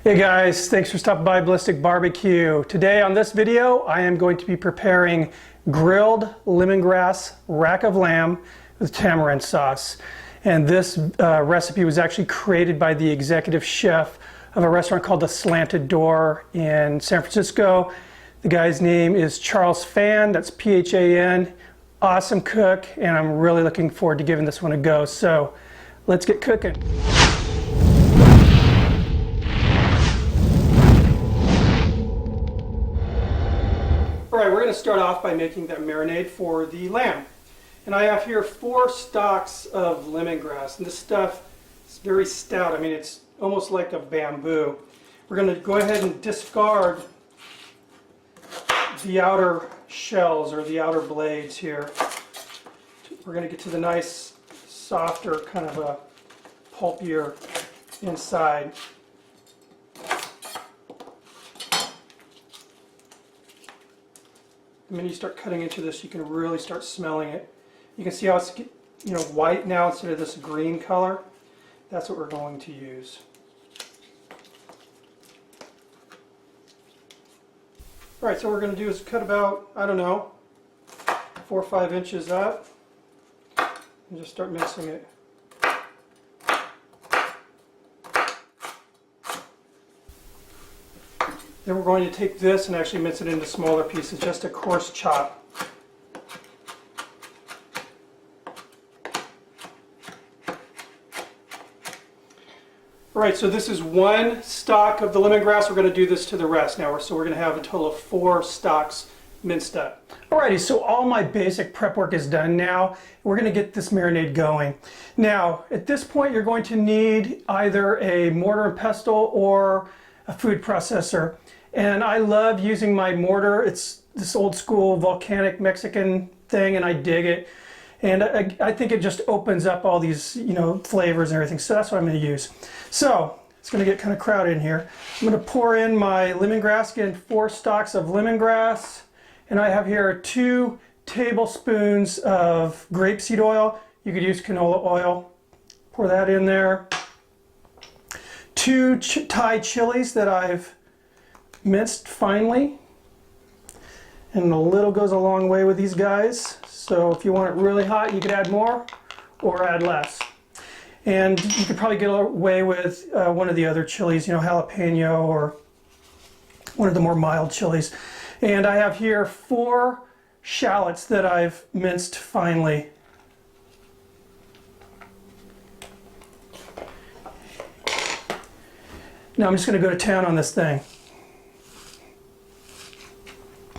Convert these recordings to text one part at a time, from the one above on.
Hey guys, thanks for stopping by Ballistic Barbecue. Today on this video, I am going to be preparing grilled lemongrass rack of lamb with tamarind sauce. And this recipe was actually created by the executive chef of a restaurant called the Slanted Door in San Francisco. The guy's name is Charles Phan, that's P-H-A-N. Awesome cook, and I'm really looking forward to giving this one a go. So let's get cooking. Alright, we're going to start off by making that marinade for the lamb. And I have here 4 stalks of lemongrass, and this stuff is very stout. I mean, it's almost like a bamboo. We're going to go ahead and discard the outer shells or the outer blades here. We're going to get to the nice, softer, kind of a pulpier inside. The minute you start cutting into this, you can really start smelling it. You can see how it's white now instead of this green color. That's what we're going to use. Alright, so what we're going to do is cut about, I don't know, 4 or 5 inches up and just start mincing it. Then we're going to take this and actually mince it into smaller pieces, just a coarse chop. Alright, so this is 1 stalk of the lemongrass. We're going to do this to the rest now. So we're going to have a total of 4 stalks minced up. Alrighty, so all my basic prep work is done now. We're going to get this marinade going. Now, at this point, you're going to need either a mortar and pestle or a food processor. And I love using my mortar. It's this old school volcanic Mexican thing, and I dig it. And I think it just opens up all these, flavors and everything. So that's what I'm going to use. So it's going to get kind of crowded in here. I'm going to pour in my lemongrass, get 4 stalks of lemongrass. And I have here 2 tablespoons of grapeseed oil. You could use canola oil. Pour that in there. 2 Thai chilies that I've minced finely. And a little goes a long way with these guys. So if you want it really hot, you could add more or add less. And you could probably get away with one of the other chilies, jalapeno or one of the more mild chilies. And I have here 4 shallots that I've minced finely. Now I'm just going to go to town on this thing.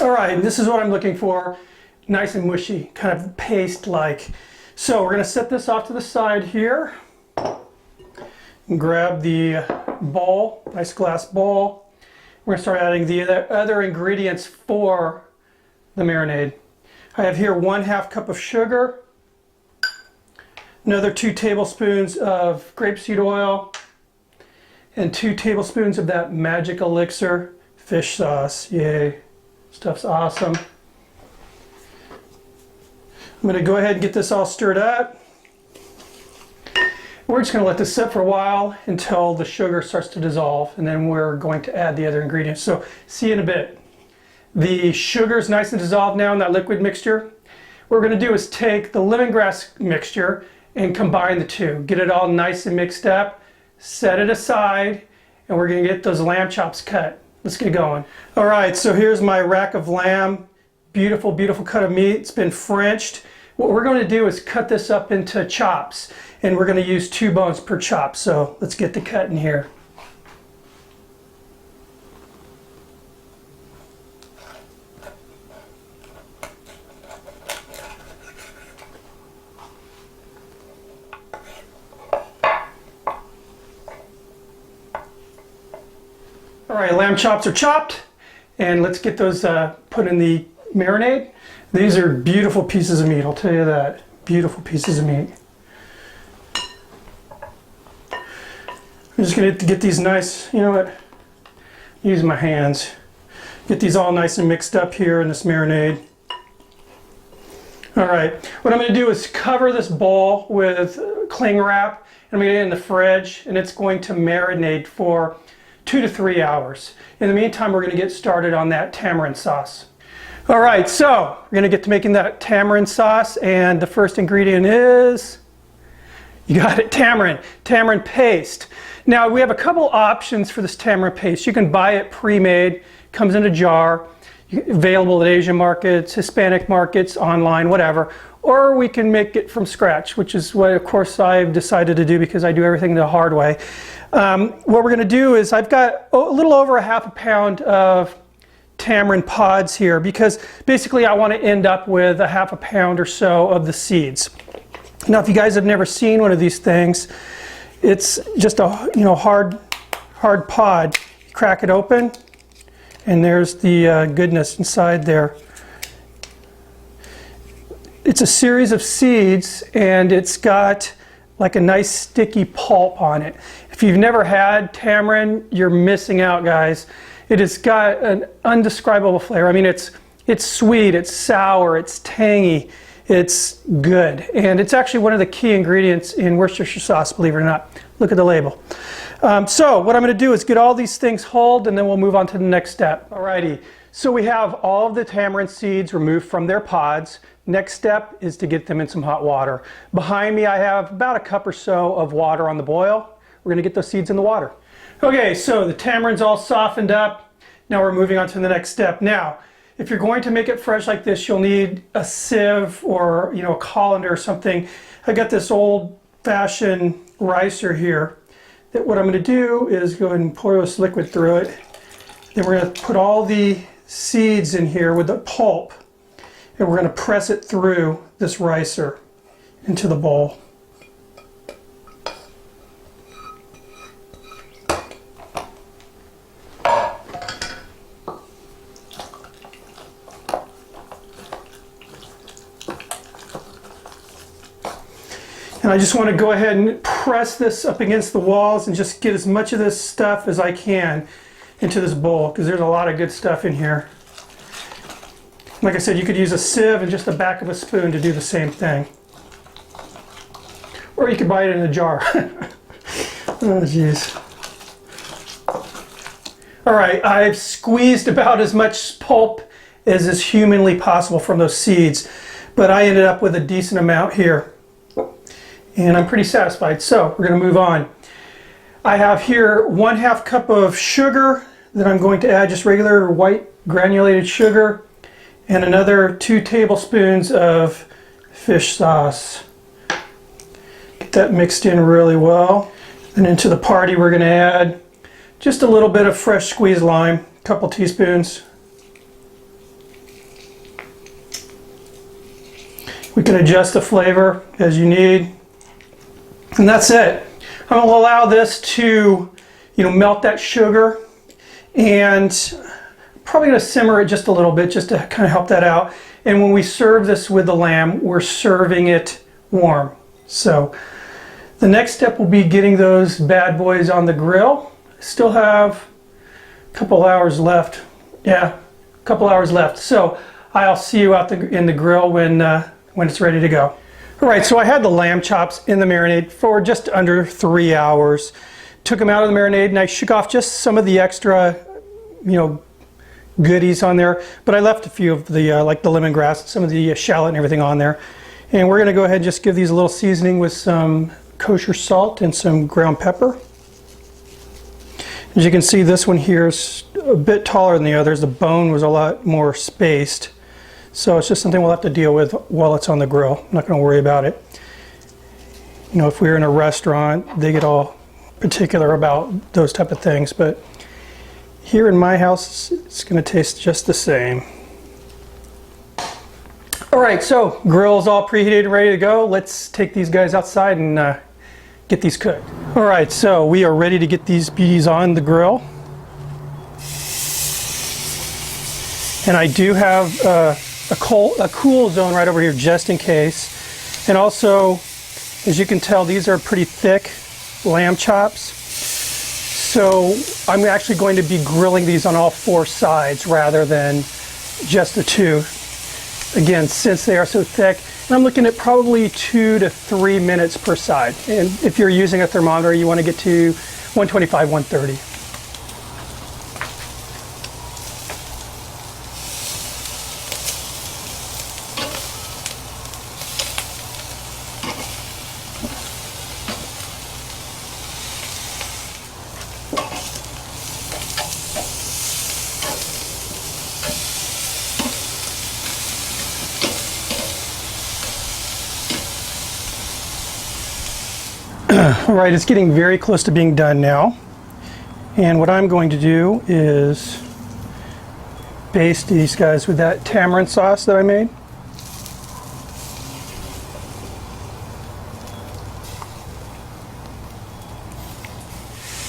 Alright, this is what I'm looking for. Nice and mushy, kind of paste-like. So we're going to set this off to the side here. And grab the bowl, nice glass bowl. We're going to start adding the other ingredients for the marinade. I have here 1/2 cup of sugar, another 2 tablespoons of grapeseed oil, and 2 tablespoons of that magic elixir fish sauce. Yay, stuff's awesome. I'm going to go ahead and get this all stirred up. We're just going to let this sit for a while until the sugar starts to dissolve, and then we're going to add the other ingredients. So see you in a bit. The sugar is nice and dissolved now in that liquid mixture. What we're going to do is take the lemongrass mixture and combine the two. Get it all nice and mixed up, set it aside, and we're going to get those lamb chops cut. Let's get going. Alright, so here's my rack of lamb. Beautiful, beautiful cut of meat. It's been Frenched. What we're going to do is cut this up into chops, and we're going to use 2 bones per chop. So let's get the cut in here. Alright, lamb chops are chopped, and let's get those put in the marinade. These are beautiful pieces of meat, I'll tell you that. Beautiful pieces of meat. I'm just going to get these nice, use my hands. Get these all nice and mixed up here in this marinade. Alright, what I'm going to do is cover this bowl with cling wrap, and I'm going to get it in the fridge, and it's going to marinate for 2 to 3 hours. In the meantime, we're going to get started on that tamarind sauce. All right, so we're going to get to making that tamarind sauce, and the first ingredient is, you got it, tamarind paste. Now we have a couple options for this tamarind paste. You can buy it pre-made, comes in a jar, available at Asian markets, Hispanic markets, online, whatever. Or we can make it from scratch, which is what, of course, I've decided to do because I do everything the hard way. What we're going to do is I've got a little over a half a pound of tamarind pods here because basically I want to end up with a half a pound or so of the seeds. Now, if you guys have never seen one of these things, it's just a hard pod. You crack it open, and there's the goodness inside there. It's a series of seeds, and it's got like a nice sticky pulp on it. If you've never had tamarind, you're missing out, guys. It has got an undescribable flavor. I mean, it's sweet, it's sour, it's tangy, it's good. And it's actually one of the key ingredients in Worcestershire sauce, believe it or not. Look at the label. So what I'm going to do is get all these things hulled, and then we'll move on to the next step. Alrighty, so we have all of the tamarind seeds removed from their pods. Next step is to get them in some hot water. Behind me I have about a cup or so of water on the boil. We're going to get those seeds in the water. Okay, so the tamarind's all softened up. Now we're moving on to the next step. Now, if you're going to make it fresh like this, you'll need a sieve or a colander or something. I got this old-fashioned ricer here. That what I'm going to do is go ahead and pour this liquid through it. Then we're going to put all the seeds in here with the pulp, and we're going to press it through this ricer into the bowl. And I just want to go ahead and press this up against the walls and just get as much of this stuff as I can into this bowl, because there's a lot of good stuff in here. Like I said, you could use a sieve and just the back of a spoon to do the same thing. Or you could buy it in a jar. Oh, jeez. All right, I've squeezed about as much pulp as is humanly possible from those seeds, but I ended up with a decent amount here. And I'm pretty satisfied, so we're going to move on. I have here 1/2 cup of sugar that I'm going to add, just regular white granulated sugar, and another 2 tablespoons of fish sauce. Get that mixed in really well. And into the party we're going to add just a little bit of fresh squeezed lime, a couple teaspoons. We can adjust the flavor as you need. And that's it. I'm going to allow this to, melt that sugar, and probably going to simmer it just a little bit just to kind of help that out. And when we serve this with the lamb, we're serving it warm. So the next step will be getting those bad boys on the grill. Still have a couple hours left. Yeah, a couple hours left. So I'll see you out in the grill when it's ready to go. All right, so I had the lamb chops in the marinade for just under 3 hours. Took them out of the marinade and I shook off just some of the extra, goodies on there. But I left a few of the, like the lemongrass, some of the shallot and everything on there. And we're gonna go ahead and just give these a little seasoning with some kosher salt and some ground pepper. As you can see, this one here is a bit taller than the others. The bone was a lot more spaced. So it's just something we'll have to deal with while it's on the grill. I'm not going to worry about it. If we were in a restaurant, they get all particular about those type of things. But here in my house, it's going to taste just the same. All right, so grill's all preheated and ready to go. Let's take these guys outside and get these cooked. All right, so we are ready to get these beauties on the grill. And I do have a cool zone right over here just in case. And also, as you can tell, these are pretty thick lamb chops. So I'm actually going to be grilling these on all 4 sides rather than just the 2. Again, since they are so thick, and I'm looking at probably 2 to 3 minutes per side. And if you're using a thermometer, you want to get to 125, 130. All right, it's getting very close to being done now. And what I'm going to do is baste these guys with that tamarind sauce that I made.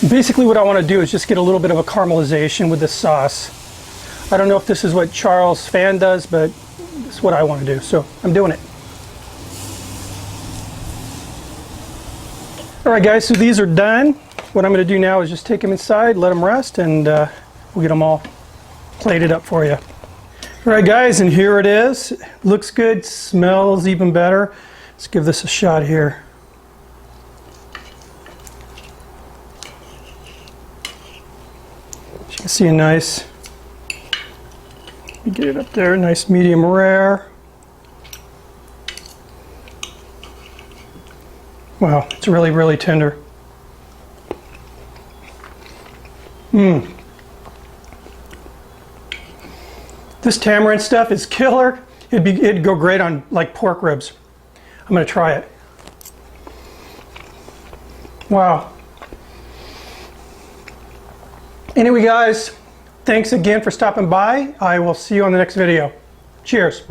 Basically what I want to do is just get a little bit of a caramelization with the sauce. I don't know if this is what Phan does, but it's what I want to do, so I'm doing it. Alright guys, so these are done. What I'm going to do now is just take them inside, let them rest, and we'll get them all plated up for you. Alright guys, and here it is. Looks good, smells even better. Let's give this a shot here. You can see a nice, let me get it up there, nice medium rare. Wow, it's really, really tender. This tamarind stuff is killer. It'd go great on like pork ribs. I'm gonna try it. Wow. Anyway guys, thanks again for stopping by. I will see you on the next video. Cheers.